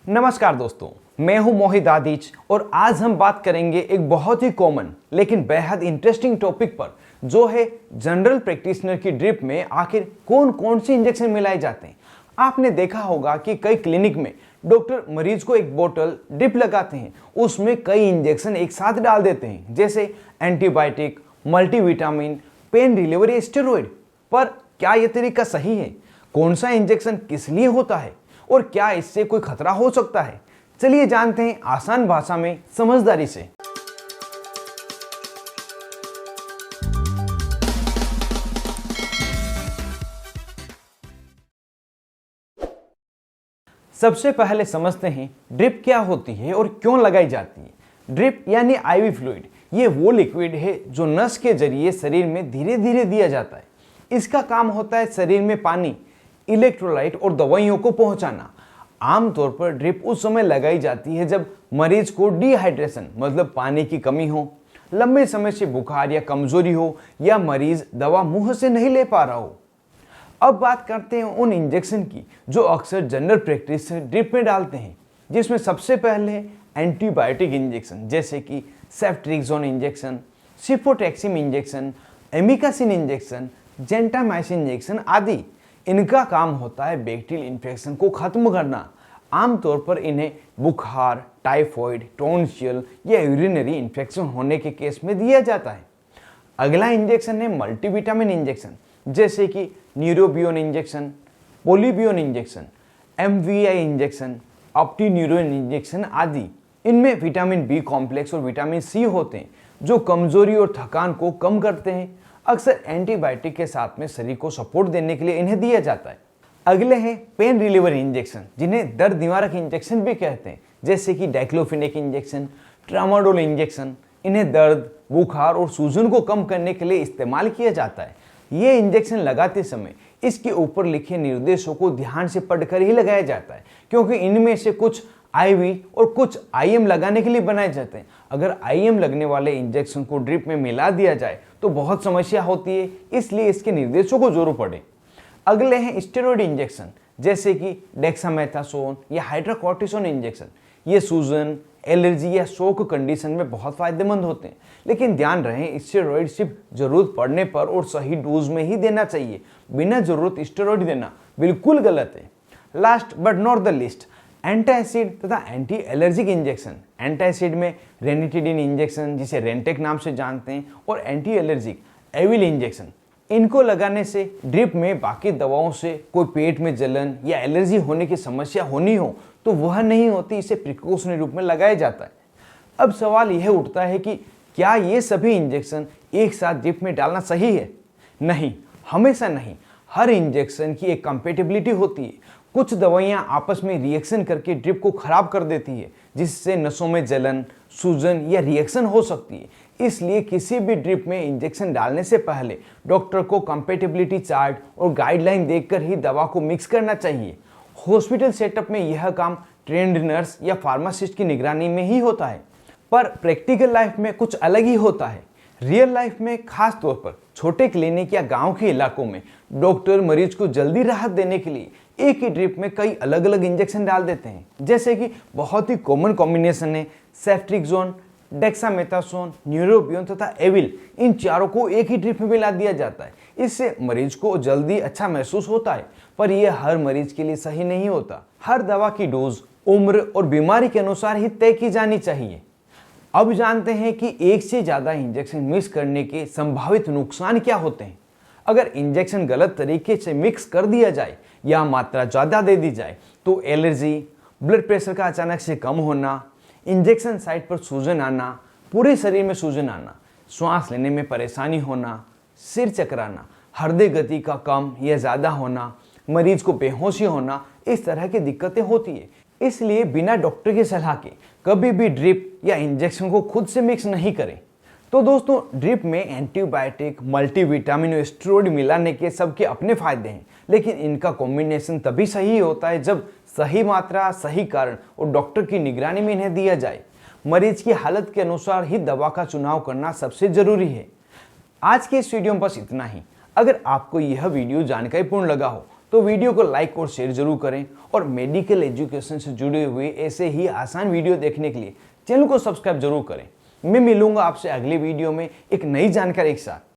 नमस्कार दोस्तों, मैं हूं मोहित आदिच और आज हम बात करेंगे एक बहुत ही कॉमन लेकिन बेहद इंटरेस्टिंग टॉपिक पर, जो है जनरल प्रैक्टिशनर की ड्रिप में आखिर कौन कौन से इंजेक्शन मिलाए जाते हैं। आपने देखा होगा कि कई क्लिनिक में डॉक्टर मरीज को एक बोतल ड्रिप लगाते हैं, उसमें कई इंजेक्शन एक साथ डाल देते हैं, जैसे एंटीबायोटिक, मल्टीविटामिन, पेन रिलीवर या स्टेरॉइड। पर क्या यह तरीका सही है? कौन सा इंजेक्शन किस लिए होता है और क्या इससे कोई खतरा हो सकता है? चलिए जानते हैं आसान भाषा में, समझदारी से। सबसे पहले समझते हैं ड्रिप क्या होती है और क्यों लगाई जाती है। ड्रिप यानी आईवी फ्लूइड, ये वो लिक्विड है जो नस के जरिए शरीर में धीरे धीरे दिया जाता है। इसका काम होता है शरीर में पानी, इलेक्ट्रोलाइट और दवाइयों को पहुंचाना। आमतौर पर ड्रिप उस समय लगाई जाती है जब मरीज को डिहाइड्रेशन मतलब पानी की कमी हो, लंबे समय से बुखार या कमजोरी हो, या मरीज दवा मुंह से नहीं ले पा रहा हो। अब बात करते हैं उन इंजेक्शन की जो अक्सर जनरल प्रैक्टिस से ड्रिप में डालते हैं, जिसमें सबसे पहले है एंटीबायोटिक इंजेक्शन, जैसे कि ceftriaxone injection, cefotaxime injection, amikacin injection, gentamicin injection आदि। इनका काम होता है बैक्टीरियल इन्फेक्शन को खत्म करना। आमतौर पर इन्हें बुखार, टाइफॉइड, टॉन्सिल या यूरिनरी इन्फेक्शन होने के केस में दिया जाता है। अगला इंजेक्शन है मल्टीविटामिन इंजेक्शन, जैसे कि Neurobion injection, Polybion injection, MVI injection, Optineuron injection आदि। इनमें विटामिन बी कॉम्प्लेक्स और विटामिन सी होते हैं जो कमजोरी और थकान को कम करते हैं। अक्सर एंटीबायोटिक के साथ में शरीर को सपोर्ट देने के लिए इन्हें दिया जाता है। अगले हैं पेन रिलीवर इंजेक्शन, जिन्हें दर्द निवारक इंजेक्शन भी कहते हैं, जैसे कि डाइक्लोफिनेक इंजेक्शन, ट्रामाडोल इंजेक्शन। इन्हें दर्द, बुखार और सूजन को कम करने के लिए इस्तेमाल किया जाता है। ये इंजेक्शन लगाते समय इसके ऊपर लिखे निर्देशों को ध्यान से पढ़कर ही लगाया जाता है, क्योंकि इनमें से कुछ आईवी और कुछ आईएम लगाने के लिए बनाए जाते हैं। अगर आईएम लगने वाले इंजेक्शन को ड्रिप में मिला दिया जाए तो बहुत समस्या होती है, इसलिए इसके निर्देशों को जरूर पढ़ें। अगले हैं स्टेरॉइड इंजेक्शन, जैसे कि डेक्सामेथासोन या हाइड्रोकोर्टिसोन इंजेक्शन। ये सूजन, एलर्जी या शोक कंडीशन में बहुत फायदेमंद होते हैं, लेकिन ध्यान रहे स्टेरॉइड सिर्फ जरूरत पड़ने पर और सही डोज में ही देना चाहिए। बिना जरूरत स्टेरॉइड देना बिल्कुल गलत है। Last but not the list, antacid तथा एंटी एलर्जिक इंजेक्शन। एंटासिड में रेनिटिडिन इंजेक्शन, जिसे रेंटेक नाम से जानते हैं, और एंटी एलर्जिक एविल इंजेक्शन। इनको लगाने से ड्रिप में बाकी दवाओं से कोई पेट में जलन या एलर्जी होने की समस्या होनी हो तो वह नहीं होती। इसे प्रिकॉशनरी रूप में लगाया जाता है। अब सवाल यह उठता है कि क्या ये सभी इंजेक्शन एक साथ ड्रिप में डालना सही है? नहीं, हमेशा नहीं। हर इंजेक्शन की एक कंपेटिबिलिटी होती है। कुछ दवाइयां आपस में रिएक्शन करके ड्रिप को खराब कर देती है, जिससे नसों में जलन, सूजन या रिएक्शन हो सकती है। इसलिए किसी भी ड्रिप में इंजेक्शन डालने से पहले डॉक्टर को कंपेटिबिलिटी चार्ट और गाइडलाइन देखकर ही दवा को मिक्स करना चाहिए। हॉस्पिटल सेटअप में यह काम ट्रेंड नर्स या फार्मासिस्ट की निगरानी में ही होता है, पर प्रैक्टिकल लाइफ में कुछ अलग ही होता है। रियल लाइफ में, खास तौर पर छोटे क्लिनिक या गांव के इलाकों में, डॉक्टर मरीज को जल्दी राहत देने के लिए एक ही ड्रिप में कई अलग अलग इंजेक्शन डाल देते हैं। जैसे कि बहुत ही कॉमन कॉम्बिनेशन है सेफ्ट्रिक्सोन, डेक्सामेथासोन, न्यूरोबियोन तथा एविल। इन चारों को एक ही ड्रिप में मिला दिया जाता है। इससे मरीज को जल्दी अच्छा महसूस होता है, पर यह हर मरीज के लिए सही नहीं होता। हर दवा की डोज उम्र और बीमारी के अनुसार ही तय की जानी चाहिए। अब जानते हैं कि एक से ज्यादा इंजेक्शन मिक्स करने के संभावित नुकसान क्या होते हैं। अगर इंजेक्शन गलत तरीके से मिक्स कर दिया जाए या मात्रा ज़्यादा दे दी जाए तो एलर्जी, ब्लड प्रेशर का अचानक से कम होना, इंजेक्शन साइट पर सूजन आना, पूरे शरीर में सूजन आना, श्वास लेने में परेशानी होना, सिर चकराना, हृदय गति का कम या ज़्यादा होना, मरीज को बेहोशी होना, इस तरह की दिक्कतें होती है। इसलिए बिना डॉक्टर की सलाह के कभी भी ड्रिप या इंजेक्शन को खुद से मिक्स नहीं करें। तो दोस्तों, ड्रिप में एंटीबायोटिक, मल्टीविटामिन और स्टेरॉइड मिलाने के सबके अपने फायदे हैं, लेकिन इनका कॉम्बिनेशन तभी सही होता है जब सही मात्रा, सही कारण और डॉक्टर की निगरानी में इन्हें दिया जाए। मरीज की हालत के अनुसार ही दवा का चुनाव करना सबसे जरूरी है। आज के इस वीडियो में बस इतना ही। अगर आपको यह वीडियो जानकारीपूर्ण लगा हो तो वीडियो को लाइक और शेयर जरूर करें और मेडिकल एजुकेशन से जुड़े हुए ऐसे ही आसान वीडियो देखने के लिए चैनल को सब्सक्राइब जरूर करें। मैं मिलूंगा आपसे अगले वीडियो में एक नई जानकारी के साथ।